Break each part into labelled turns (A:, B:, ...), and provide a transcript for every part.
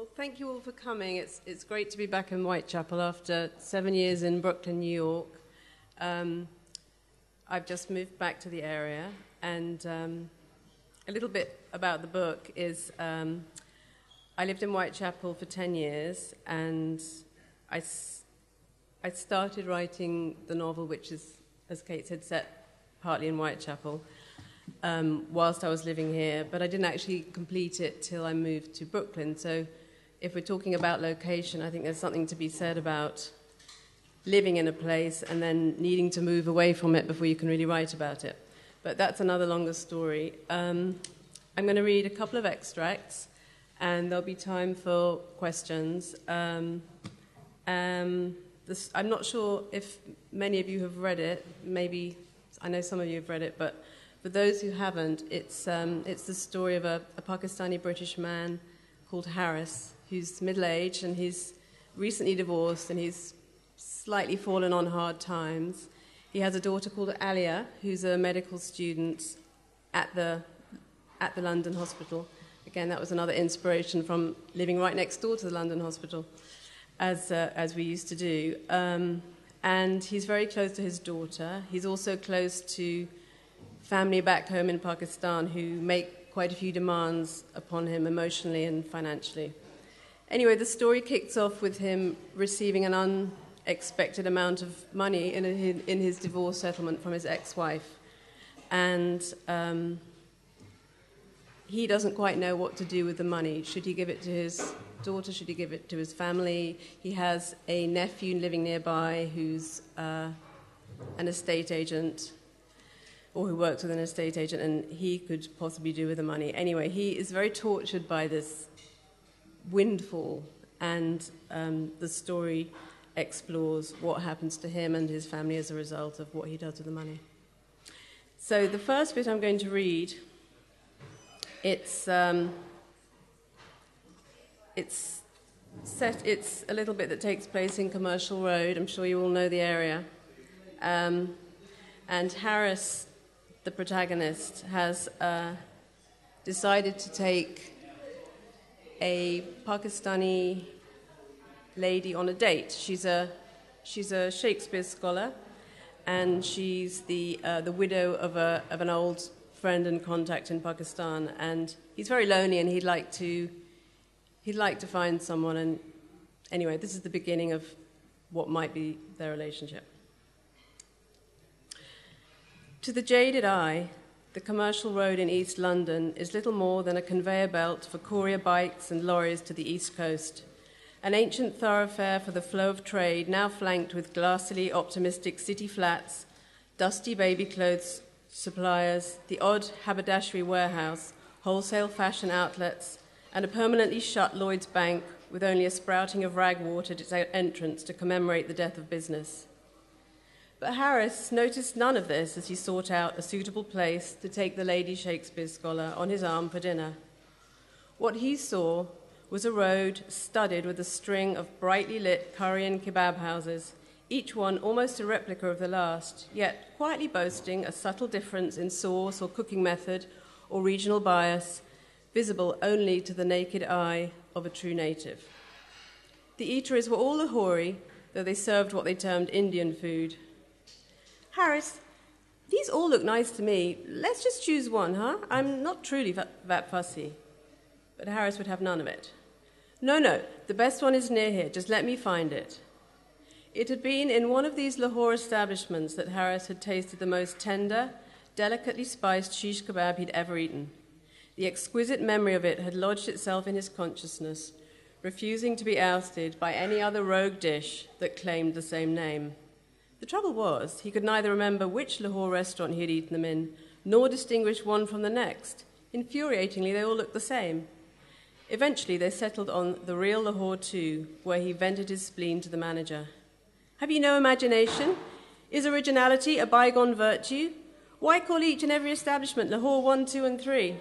A: Well, thank you all for coming. It's great to be back in Whitechapel after 7 years in Brooklyn, New York. I've just moved back to the area, and a little bit about the book is I lived in Whitechapel for 10 years, and I started writing the novel, which is, as Kate said, set partly in Whitechapel, whilst I was living here, but I didn't actually complete it till I moved to Brooklyn. So if we're talking about location, I think there's something to be said about living in a place and then needing to move away from it before you can really write about it. But that's another longer story. I'm going to read a couple of extracts, and there'll be time for questions. I'm not sure if many of you have read it. Maybe, I know some of you have read it, but for those who haven't, it's the story of a Pakistani-British man called Harris, who's middle-aged, and he's recently divorced, and he's slightly fallen on hard times. He has a daughter called Alia, who's a medical student at the London hospital. Again, that was another inspiration from living right next door to the London hospital, as we used to do. And he's very close to his daughter. He's also close to family back home in Pakistan who make quite a few demands upon him emotionally and financially. Anyway, the story kicks off with him receiving an unexpected amount of money in his divorce settlement from his ex-wife. And he doesn't quite know what to do with the money. Should he give it to his daughter? Should he give it to his family? He has a nephew living nearby who's an estate agent, or who works with an estate agent, and he could possibly do with the money. Anyway, he is very tortured by this windfall, and the story explores what happens to him and his family as a result of what he does with the money. So the first bit I'm going to read, it's a little bit that takes place in Commercial Road. I'm sure you all know the area. And Harris, the protagonist, has decided to take a Pakistani lady on a date. She's a Shakespeare scholar, and she's the widow of an old friend and contact in Pakistan. And he's very lonely, and he'd like to find someone. And anyway, this is the beginning of what might be their relationship. To the jaded eye, the Commercial Road in East London is little more than a conveyor belt for courier bikes and lorries to the East Coast, an ancient thoroughfare for the flow of trade, now flanked with glassily optimistic city flats, dusty baby clothes suppliers, the odd haberdashery warehouse, wholesale fashion outlets, and a permanently shut Lloyd's Bank with only a sprouting of ragwort at its entrance to commemorate the death of business. But Harris noticed none of this as he sought out a suitable place to take the lady Shakespeare scholar on his arm for dinner. What he saw was a road studded with a string of brightly lit curry and kebab houses, each one almost a replica of the last, yet quietly boasting a subtle difference in sauce or cooking method or regional bias, visible only to the naked eye of a true native. The eateries were all Lahori, though they served what they termed Indian food. Harris, these all look nice to me. Let's just choose one, huh? I'm not truly that fussy. But Harris would have none of it. No, the best one is near here. Just let me find it. It had been in one of these Lahore establishments that Harris had tasted the most tender, delicately spiced shish kebab he'd ever eaten. The exquisite memory of it had lodged itself in his consciousness, refusing to be ousted by any other rogue dish that claimed the same name. The trouble was, he could neither remember which Lahore restaurant he had eaten them in, nor distinguish one from the next. Infuriatingly, they all looked the same. Eventually, they settled on the real Lahore too, where he vented his spleen to the manager. Have you no imagination? Is originality a bygone virtue? Why call each and every establishment Lahore 1, 2, and 3?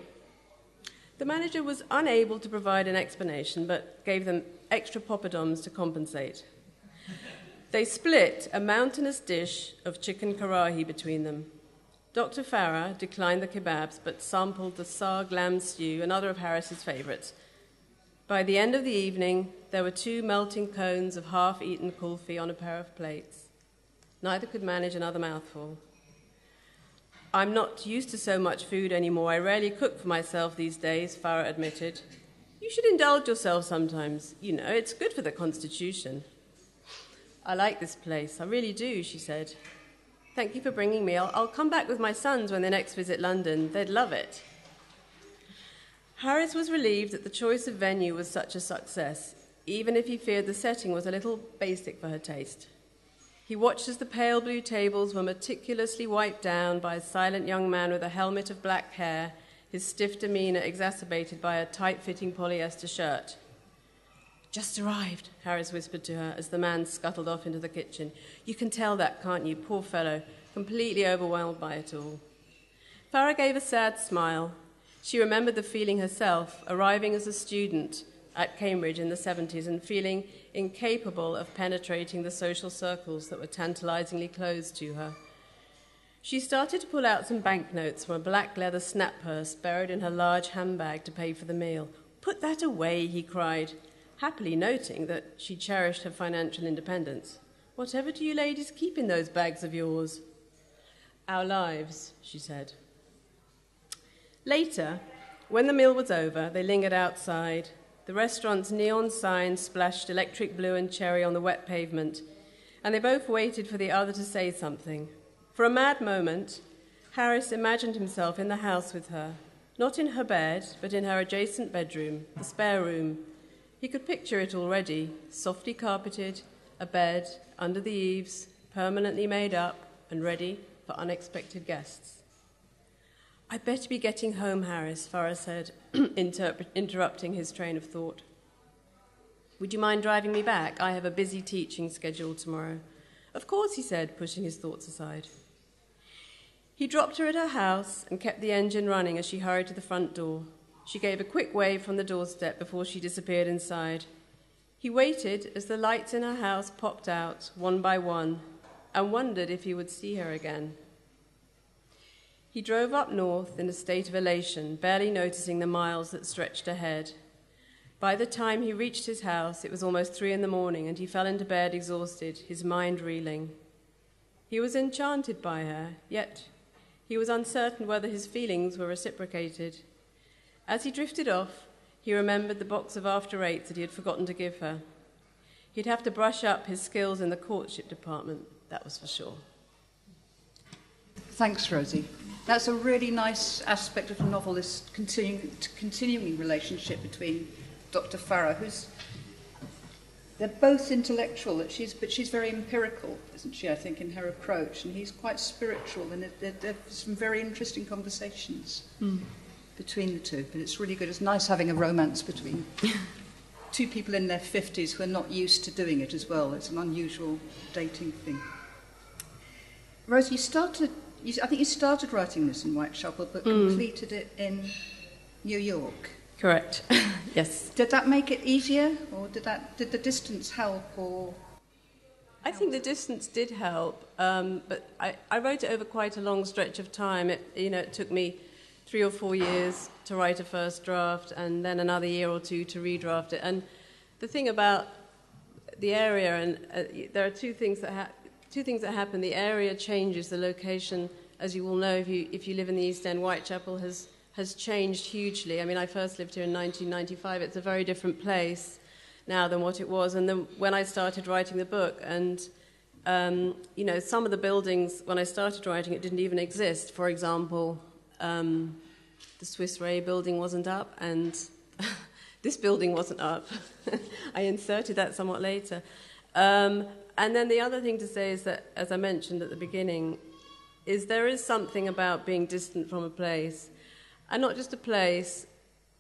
A: The manager was unable to provide an explanation, but gave them extra poppadoms to compensate. They split a mountainous dish of chicken karahi between them. Dr. Farah declined the kebabs, but sampled the sarg lamb stew, another of Harris's favourites. By the end of the evening, there were 2 melting cones of half-eaten kulfi on a pair of plates. Neither could manage another mouthful. I'm not used to so much food anymore. I rarely cook for myself these days, Farah admitted. You should indulge yourself sometimes. You know, it's good for the constitution. I like this place. I really do, she said. Thank you for bringing me. I'll come back with my sons when they next visit London. They'd love it. Harris was relieved that the choice of venue was such a success, even if he feared the setting was a little basic for her taste. He watched as the pale blue tables were meticulously wiped down by a silent young man with a helmet of black hair, his stiff demeanour exacerbated by a tight-fitting polyester shirt. Just arrived, Harris whispered to her as the man scuttled off into the kitchen. You can tell that, can't you? Poor fellow, completely overwhelmed by it all. Farah gave a sad smile. She remembered the feeling herself, arriving as a student at Cambridge in the 70s and feeling incapable of penetrating the social circles that were tantalizingly closed to her. She started to pull out some banknotes from a black leather snap purse buried in her large handbag to pay for the meal. Put that away, he cried, happily noting that she cherished her financial independence. Whatever do you ladies keep in those bags of yours? Our lives, she said. Later, when the meal was over, they lingered outside. The restaurant's neon sign splashed electric blue and cherry on the wet pavement, and they both waited for the other to say something. For a mad moment, Harris imagined himself in the house with her, not in her bed, but in her adjacent bedroom, the spare room. He could picture it already, softly carpeted, a bed, under the eaves, permanently made up and ready for unexpected guests. I'd better be getting home, Harris, Farah said, interrupting his train of thought. Would you mind driving me back? I have a busy teaching schedule tomorrow. Of course, he said, pushing his thoughts aside. He dropped her at her house and kept the engine running as she hurried to the front door. She gave a quick wave from the doorstep before she disappeared inside. He waited as the lights in her house popped out, one by one, and wondered if he would see her again. He drove up north in a state of elation, barely noticing the miles that stretched ahead. By the time he reached his house, it was almost 3 a.m, and he fell into bed exhausted, his mind reeling. He was enchanted by her, yet he was uncertain whether his feelings were reciprocated. As he drifted off, he remembered the box of After Eights that he had forgotten to give her. He'd have to brush up his skills in the courtship department, that was for sure.
B: Thanks, Rosie. That's a really nice aspect of the novel, this continuing relationship between Dr. Farah, they're both intellectual, but she's very empirical, isn't she, I think, in her approach, and he's quite spiritual, and there's some very interesting conversations between the two, but it's really good. It's nice having a romance between two people in their 50s who are not used to doing it as well. It's an unusual dating thing. Rose, I think you started writing this in Whitechapel, but completed it in New York.
A: Correct. Yes.
B: Did that make it easier, or did the distance help? Or
A: I think the distance did help, but I wrote it over quite a long stretch of time. It took me 3 or 4 years to write a first draft, and then another year or 2 to redraft it. And the thing about the area, and there are two things that happen. The area changes, the location, as you will know if you live in the East End. Whitechapel has changed hugely. I mean, I first lived here in 1995. It's a very different place now than what it was. And then when I started writing the book, and some of the buildings when I started writing it didn't even exist. For example, the Swiss Re building wasn't up, and this building wasn't up. I inserted that somewhat later. And then the other thing to say is that, as I mentioned at the beginning, is there is something about being distant from a place, and not just a place,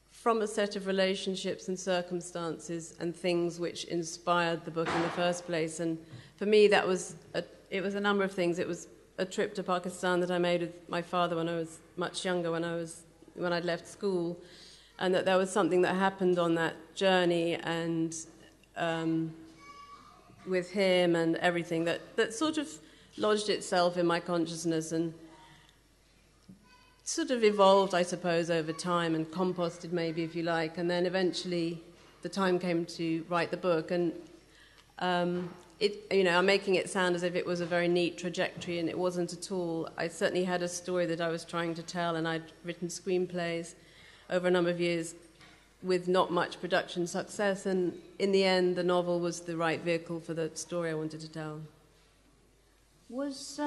A: from a set of relationships and circumstances and things which inspired the book in the first place. And for me, it was a number of things. It was a trip to Pakistan that I made with my father when I was much younger, when I'd left school, and that there was something that happened on that journey, and with him and everything that sort of lodged itself in my consciousness and sort of evolved, I suppose, over time, and composted maybe, if you like, and then eventually the time came to write the book. And I'm making it sound as if it was a very neat trajectory, and it wasn't at all. I certainly had a story that I was trying to tell, and I'd written screenplays over a number of years with not much production success, and in the end, the novel was the right vehicle for the story I wanted to tell.
B: Was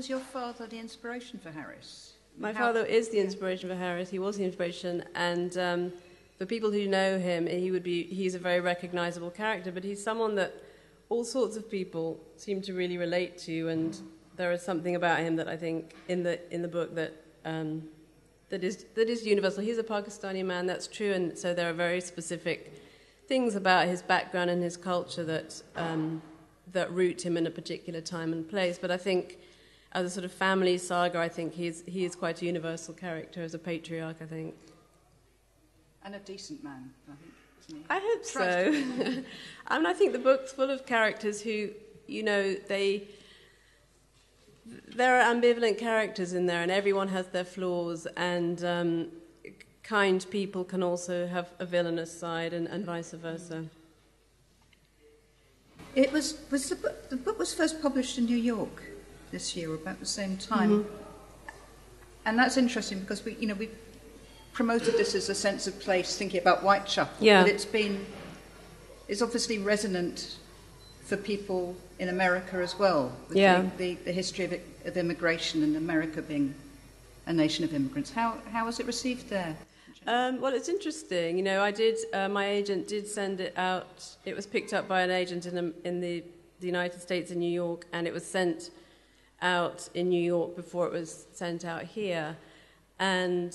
B: your father the inspiration for Harris?
A: My father is the inspiration for Harris. He was the inspiration, and for people who know him, he's a very recognizable character, but he's someone that all sorts of people seem to really relate to, and there is something about him that I think in the book that is universal. He's a Pakistani man, that's true, and so there are very specific things about his background and his culture that root him in a particular time and place. But I think as a sort of family saga, I think he is quite a universal character as a patriarch, I think.
B: And a decent man, I think.
A: I hope so. I think the book's full of characters who, there are ambivalent characters in there, and everyone has their flaws, and kind people can also have a villainous side, and vice versa.
B: The book was first published in New York this year, about the same time, and that's interesting because we promoted this as a sense of place, thinking about Whitechapel, but it's obviously resonant for people in America as well, with the history of immigration and America being a nation of immigrants. How was it received there?
A: Well, it's interesting. My agent did send it out. It was picked up by an agent in the United States in New York, and it was sent out in New York before it was sent out here. And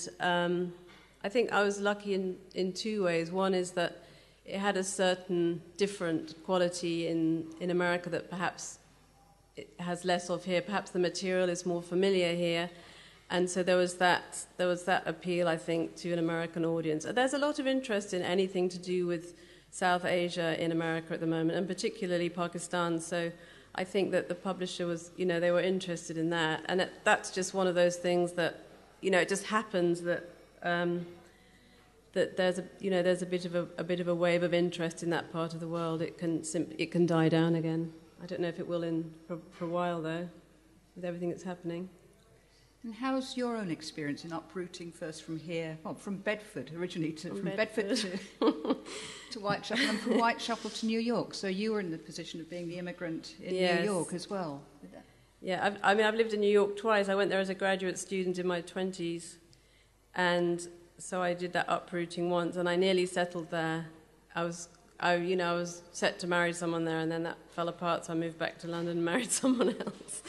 A: I think I was lucky in two ways. One is that it had a certain different quality in America that perhaps it has less of here. Perhaps the material is more familiar here. And so there was that appeal, I think, to an American audience. There's a lot of interest in anything to do with South Asia in America at the moment, and particularly Pakistan. So I think that the publisher was, they were interested in that. And that's just one of those things that, it just happens that that there's a bit of a wave of interest in that part of the world. It can die down again. I don't know if it will for a while though, with everything that's happening.
B: And how's your own experience in uprooting first from here, from Bedford originally, from Bedford to Whitechapel, and from Whitechapel to New York? So you were in the position of being the immigrant in New York as well.
A: Yeah, I've lived in New York twice. I went there as a graduate student in my 20s, and so I did that uprooting once, and I nearly settled there. I was set to marry someone there, and then that fell apart, so I moved back to London and married someone else.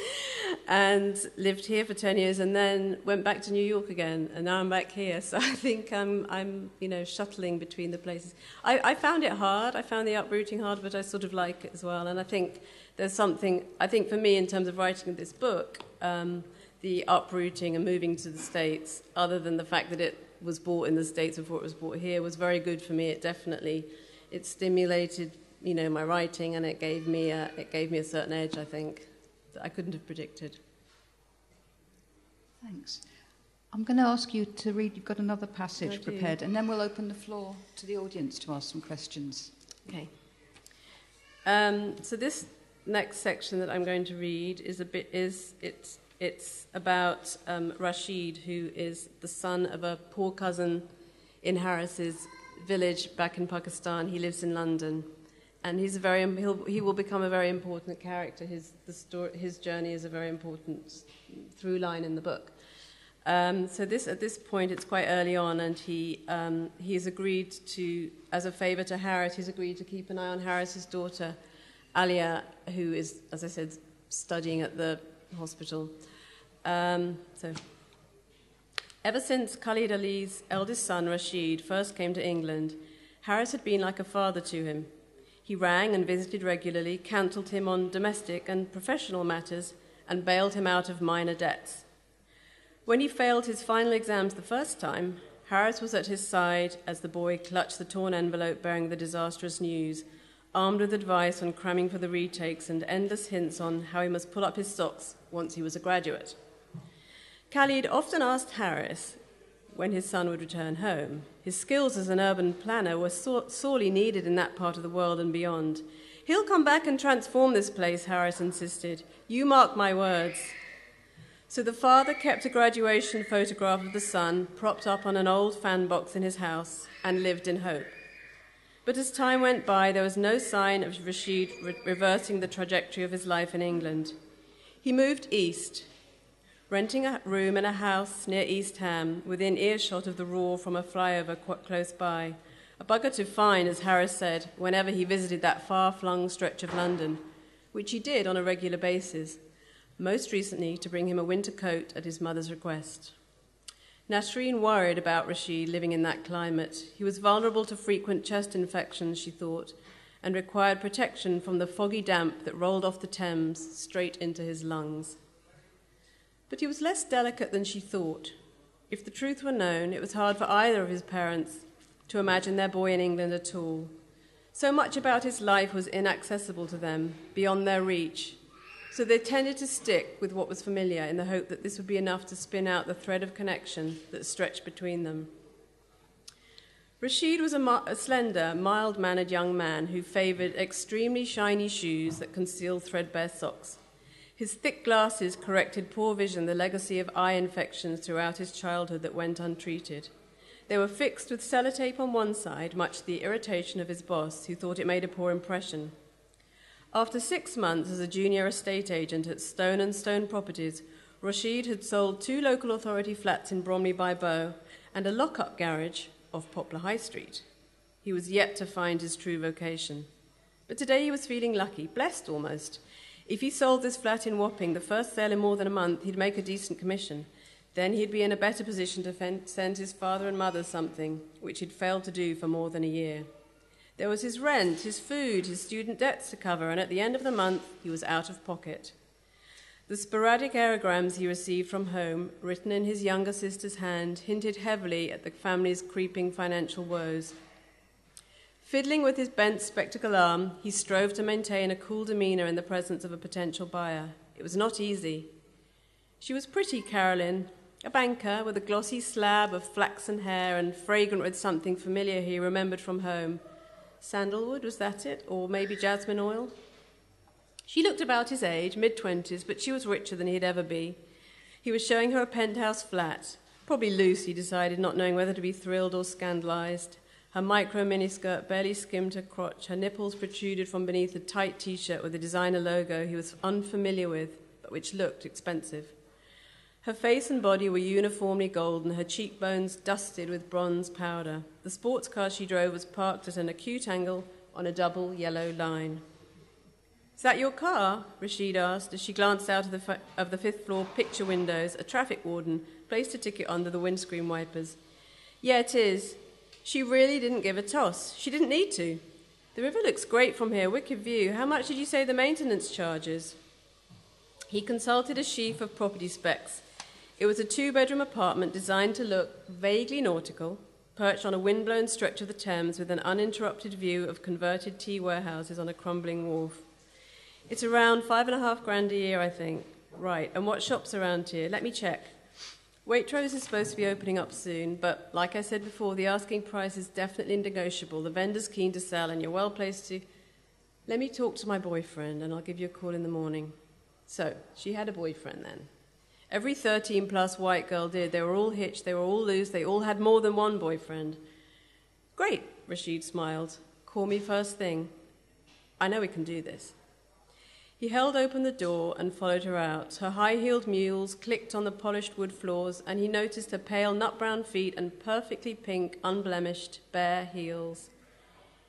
A: And lived here for 10 years, and then went back to New York again, and now I'm back here. So I think I'm shuttling between the places. I found it hard. I found the uprooting hard, but I sort of like it as well. And I think there's something, I think for me in terms of writing this book, the uprooting and moving to the States, other than the fact that it was bought in the States before it was bought here, was very good for me. It stimulated, my writing, and it gave me a certain edge, I think, that I couldn't have predicted.
B: Thanks. I'm going to ask you to read. You've got another passage prepared, and then we'll open the floor to the audience to ask some questions.
A: Okay. So this next section that I'm going to read it's about Rashid, who is the son of a poor cousin in Harris's village back in Pakistan. He lives in London, and he will become a very important character. His journey is a very important through line in the book. So at this point, it's quite early on, and he's agreed to, as a favour to Harris, he's agreed to keep an eye on Harris's daughter, Alia, who is, as I said, studying at the hospital. Ever since Khalid Ali's eldest son, Rashid, first came to England, Harris had been like a father to him. He rang and visited regularly, counselled him on domestic and professional matters, and bailed him out of minor debts. When he failed his final exams the first time, Harris was at his side as the boy clutched the torn envelope bearing the disastrous news, armed with advice on cramming for the retakes and endless hints on how he must pull up his socks once he was a graduate. Khalid often asked Harris when his son would return home. His skills as an urban planner were sorely needed in that part of the world and beyond. "He'll come back and transform this place," Harris insisted. "You mark my words." So the father kept a graduation photograph of the son propped up on an old fan box in his house and lived in hope. But as time went by, there was no sign of Rashid reversing the trajectory of his life in England. He moved east, renting a room in a house near East Ham, within earshot of the roar from a flyover close by. A bugger to find, as Harris said, whenever he visited that far-flung stretch of London, which he did on a regular basis, most recently to bring him a winter coat at his mother's request. Nasreen worried about Rashid living in that climate. He was vulnerable to frequent chest infections, she thought, and required protection from the foggy damp that rolled off the Thames straight into his lungs. But he was less delicate than she thought. If the truth were known, it was hard for either of his parents to imagine their boy in England at all. So much about his life was inaccessible to them, beyond their reach, so they tended to stick with what was familiar in the hope that this would be enough to spin out the thread of connection that stretched between them. Rashid was a slender, mild-mannered young man who favoured extremely shiny shoes that concealed threadbare socks. His thick glasses corrected poor vision, the legacy of eye infections throughout his childhood that went untreated. They were fixed with sellotape on one side, much to the irritation of his boss, who thought it made a poor impression. After 6 months as a junior estate agent at Stone & Stone Properties, Rashid had sold 2 local authority flats in Bromley by Bow and a lock-up garage off Poplar High Street. He was yet to find his true vocation. But today he was feeling lucky, blessed almost. If he sold this flat in Wapping, the first sale in more than a month, he'd make a decent commission. Then he'd be in a better position to send his father and mother something, which he'd failed to do for more than a year. There was his rent, his food, his student debts to cover, and at the end of the month, he was out of pocket. The sporadic aerograms he received from home, written in his younger sister's hand, hinted heavily at the family's creeping financial woes. Fiddling with his bent spectacle arm, he strove to maintain a cool demeanour in the presence of a potential buyer. It was not easy. She was pretty, Carolyn, a banker with a glossy slab of flaxen hair and fragrant with something familiar he remembered from home. Sandalwood, was that it? Or maybe jasmine oil? She looked about his age, mid-20s, but she was richer than he'd ever be. He was showing her a penthouse flat, probably loose, he decided, not knowing whether to be thrilled or scandalised. Her micro miniskirt barely skimmed her crotch. Her nipples protruded from beneath a tight T-shirt with a designer logo he was unfamiliar with, but which looked expensive. Her face and body were uniformly golden, her cheekbones dusted with bronze powder. The sports car she drove was parked at an acute angle on a double yellow line. "Is that your car?" Rashid asked as she glanced out of the fifth-floor picture windows. A traffic warden placed a ticket under the windscreen wipers. "Yeah, it is." She really didn't give a toss. She didn't need to. "The river looks great from here, wicked view. How much did you say the maintenance charges?" He consulted a sheaf of property specs. It was a 2-bedroom apartment designed to look vaguely nautical, perched on a windblown stretch of the Thames with an uninterrupted view of converted tea warehouses on a crumbling wharf. "It's around $5,500 a year, I think." "Right, and what shops around here? Let me check." Waitrose is supposed to be opening up soon, but like I said before, the asking price is definitely negotiable. The vendor's keen to sell, and you're well placed to... "Let me talk to my boyfriend, and I'll give you a call in the morning." So, she had a boyfriend then. Every 13-plus white girl did. They were all hitched, they were all loose, they all had more than one boyfriend. "Great," Rashid smiled. "Call me first thing. I know we can do this." He held open the door and followed her out. Her high-heeled mules clicked on the polished wood floors, and he noticed her pale nut-brown feet and perfectly pink, unblemished, bare heels.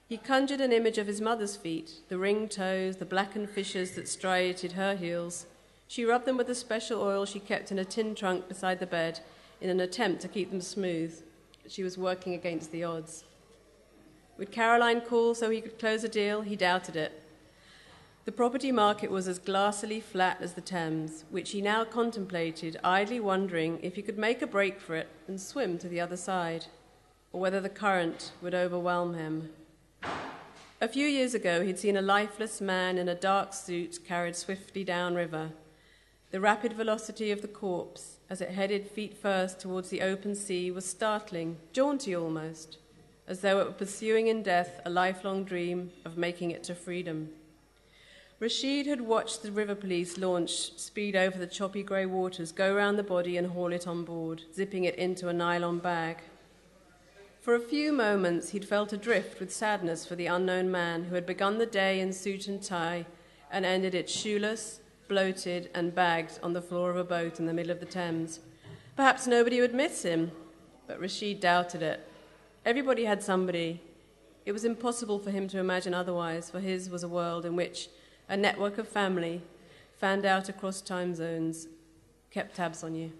A: He conjured an image of his mother's feet, the ringed toes, the blackened fissures that striated her heels. She rubbed them with a special oil she kept in a tin trunk beside the bed in an attempt to keep them smooth, but she was working against the odds. Would Caroline call so he could close a deal? He doubted it. The property market was as glassily flat as the Thames, which he now contemplated, idly wondering if he could make a break for it and swim to the other side, or whether the current would overwhelm him. A few years ago, he'd seen a lifeless man in a dark suit carried swiftly downriver. The rapid velocity of the corpse as it headed feet first towards the open sea was startling, jaunty almost, as though it were pursuing in death a lifelong dream of making it to freedom. Rashid had watched the river police launch speed over the choppy grey waters, go round the body and haul it on board, zipping it into a nylon bag. For a few moments he'd felt adrift with sadness for the unknown man who had begun the day in suit and tie and ended it shoeless, bloated and bagged on the floor of a boat in the middle of the Thames. Perhaps nobody would miss him, but Rashid doubted it. Everybody had somebody. It was impossible for him to imagine otherwise, for his was a world in which a network of family, fanned out across time zones, kept tabs on you.